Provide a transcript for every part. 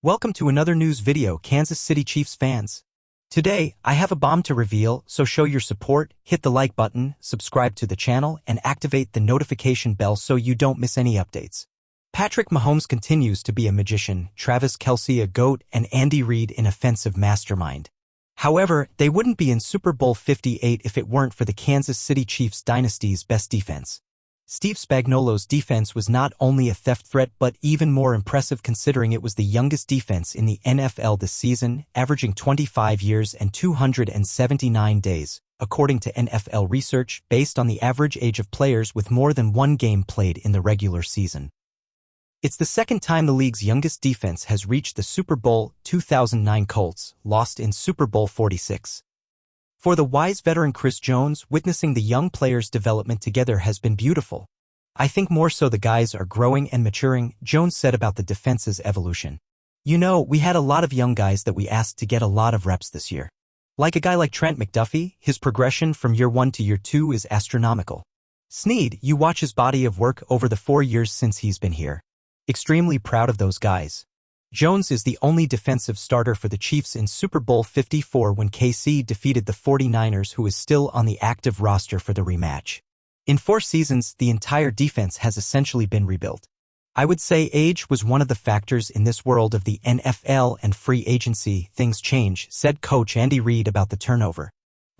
Welcome to another news video, Kansas City Chiefs fans. Today, I have a bomb to reveal, so show your support, hit the like button, subscribe to the channel, and activate the notification bell so you don't miss any updates. Patrick Mahomes continues to be a magician, Travis Kelce a GOAT, and Andy Reid an offensive mastermind. However, they wouldn't be in Super Bowl 58 if it weren't for the Kansas City Chiefs dynasty's best defense. Steve Spagnuolo's defense was not only a theft threat but even more impressive considering it was the youngest defense in the NFL this season, averaging 25 years and 279 days, according to NFL research based on the average age of players with more than one game played in the regular season. It's the second time the league's youngest defense has reached the Super Bowl. 2009 Colts lost in Super Bowl 46. For the wise veteran Chris Jones, witnessing the young players' development together has been beautiful. I think more so the guys are growing and maturing, Jones said about the defense's evolution. You know, we had a lot of young guys that we asked to get a lot of reps this year. Like a guy like Trent McDuffie, his progression from year 1 to year 2 is astronomical. Snead, you watch his body of work over the 4 years since he's been here. Extremely proud of those guys. Jones is the only defensive starter for the Chiefs in Super Bowl 54 when KC defeated the 49ers, who is still on the active roster for the rematch. In 4 seasons, the entire defense has essentially been rebuilt. I would say age was one of the factors in this world of the NFL and free agency. Things change, said coach Andy Reid about the turnover.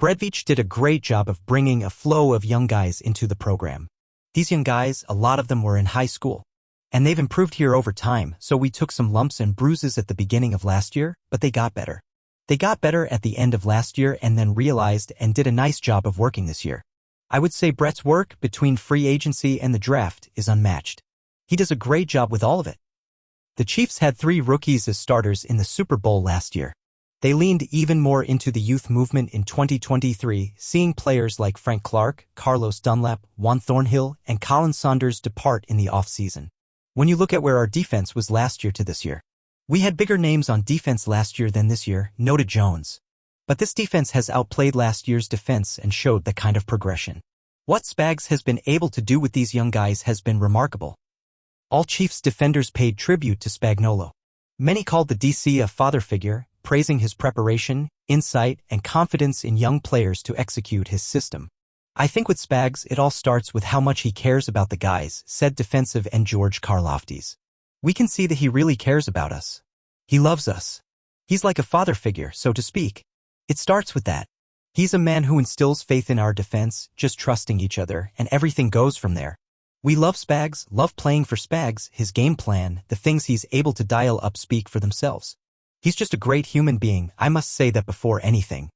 Bredvich did a great job of bringing a flow of young guys into the program. These young guys, a lot of them were in high school. And they've improved here over time, so we took some lumps and bruises at the beginning of last year, but they got better. They got better at the end of last year and then realized and did a nice job of working this year. I would say Brett's work between free agency and the draft is unmatched. He does a great job with all of it. The Chiefs had 3 rookies as starters in the Super Bowl last year. They leaned even more into the youth movement in 2023, seeing players like Frank Clark, Carlos Dunlap, Juan Thornhill, and Colin Saunders depart in the offseason. When you look at where our defense was last year to this year, we had bigger names on defense last year than this year, noted Jones. But this defense has outplayed last year's defense and showed that kind of progression. What Spags has been able to do with these young guys has been remarkable. All Chiefs defenders paid tribute to Spagnuolo. Many called the DC a father figure, praising his preparation, insight, and confidence in young players to execute his system. I think with Spags, it all starts with how much he cares about the guys, said defensive end George Karlaftis. We can see that he really cares about us. He loves us. He's like a father figure, so to speak. It starts with that. He's a man who instills faith in our defense, just trusting each other, and everything goes from there. We love Spags, love playing for Spags, his game plan, the things he's able to dial up speak for themselves. He's just a great human being, I must say that before anything.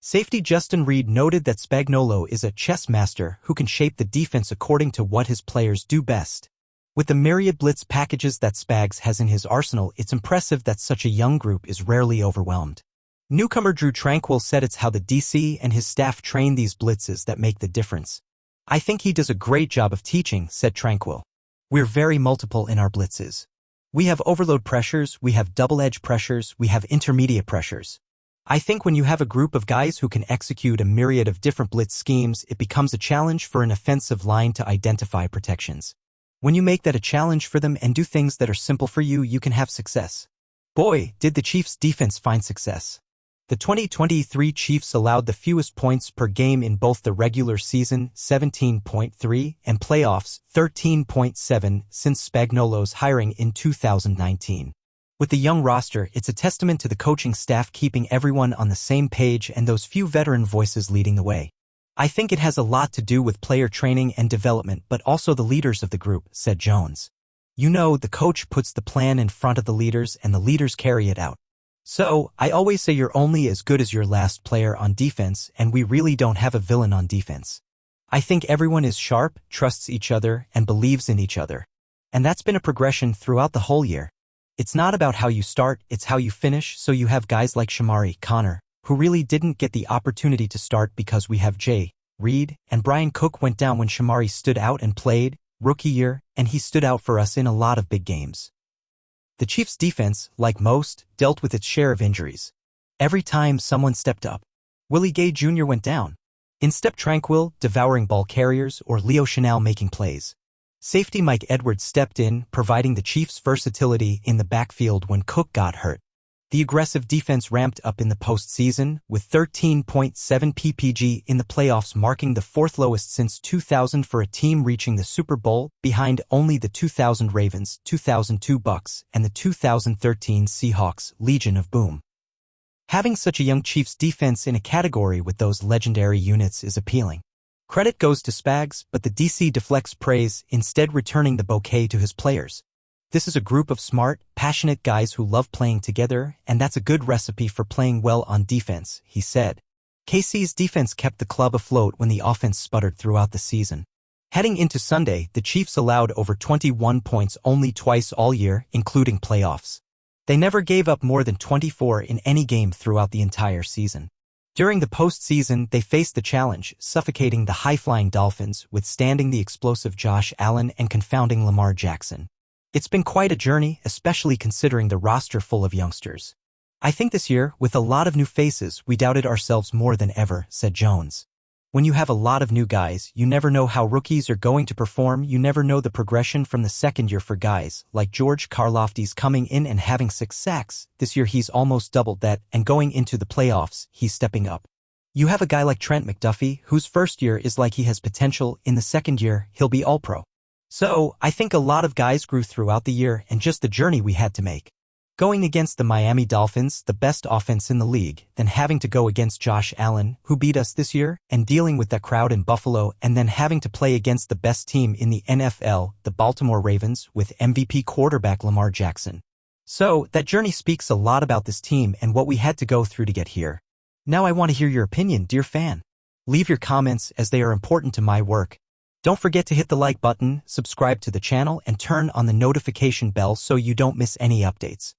Safety Justin Reid noted that Spagnuolo is a chess master who can shape the defense according to what his players do best. With the myriad blitz packages that Spags has in his arsenal, it's impressive that such a young group is rarely overwhelmed. Newcomer Drew Tranquill said it's how the DC and his staff train these blitzes that make the difference. I think he does a great job of teaching, said Tranquill. We're very multiple in our blitzes. We have overload pressures, we have double-edge pressures, we have intermediate pressures. I think when you have a group of guys who can execute a myriad of different blitz schemes, it becomes a challenge for an offensive line to identify protections. When you make that a challenge for them and do things that are simple for you, you can have success. Boy, did the Chiefs' defense find success. The 2023 Chiefs allowed the fewest points per game in both the regular season, 17.3, and playoffs, 13.7, since Spagnuolo's hiring in 2019. With the young roster, it's a testament to the coaching staff keeping everyone on the same page and those few veteran voices leading the way. I think it has a lot to do with player training and development, but also the leaders of the group, said Jones. You know, the coach puts the plan in front of the leaders and the leaders carry it out. So, I always say you're only as good as your last player on defense, and we really don't have a villain on defense. I think everyone is sharp, trusts each other, and believes in each other. And that's been a progression throughout the whole year. It's not about how you start, it's how you finish, so you have guys like Shamari Connor, who really didn't get the opportunity to start because we have Jay, Reed, and Brian Cook went down when Shamari stood out and played, rookie year, and he stood out for us in a lot of big games. The Chiefs' defense, like most, dealt with its share of injuries. Every time someone stepped up, Willie Gay Jr. went down. In stepped Tranquill, devouring ball carriers, or Leo Chenal making plays. Safety Mike Edwards stepped in, providing the Chiefs' versatility in the backfield when Cook got hurt. The aggressive defense ramped up in the postseason, with 13.7 ppg in the playoffs, marking the fourth lowest since 2000 for a team reaching the Super Bowl, behind only the 2000 Ravens, 2002 Bucks, and the 2013 Seahawks, Legion of Boom. Having such a young Chiefs defense in a category with those legendary units is appealing. Credit goes to Spags, but the DC deflects praise, instead returning the bouquet to his players. This is a group of smart, passionate guys who love playing together, and that's a good recipe for playing well on defense, he said. KC's defense kept the club afloat when the offense sputtered throughout the season. Heading into Sunday, the Chiefs allowed over 21 points only twice all year, including playoffs. They never gave up more than 24 in any game throughout the entire season. During the postseason, they faced the challenge, suffocating the high-flying Dolphins, withstanding the explosive Josh Allen and confounding Lamar Jackson. It's been quite a journey, especially considering the roster full of youngsters. I think this year, with a lot of new faces, we doubted ourselves more than ever, said Jones. When you have a lot of new guys, you never know how rookies are going to perform, you never know the progression from the second year for guys, like George Karlaftis coming in and having 6 sacks. This year he's almost doubled that, and going into the playoffs, he's stepping up. You have a guy like Trent McDuffie, whose first year is like he has potential, in the second year, he'll be all-pro. So, I think a lot of guys grew throughout the year and just the journey we had to make. Going against the Miami Dolphins, the best offense in the league, then having to go against Josh Allen, who beat us this year, and dealing with that crowd in Buffalo, and then having to play against the best team in the NFL, the Baltimore Ravens, with MVP quarterback Lamar Jackson. So, that journey speaks a lot about this team and what we had to go through to get here. Now I want to hear your opinion, dear fan. Leave your comments as they are important to my work. Don't forget to hit the like button, subscribe to the channel, and turn on the notification bell so you don't miss any updates.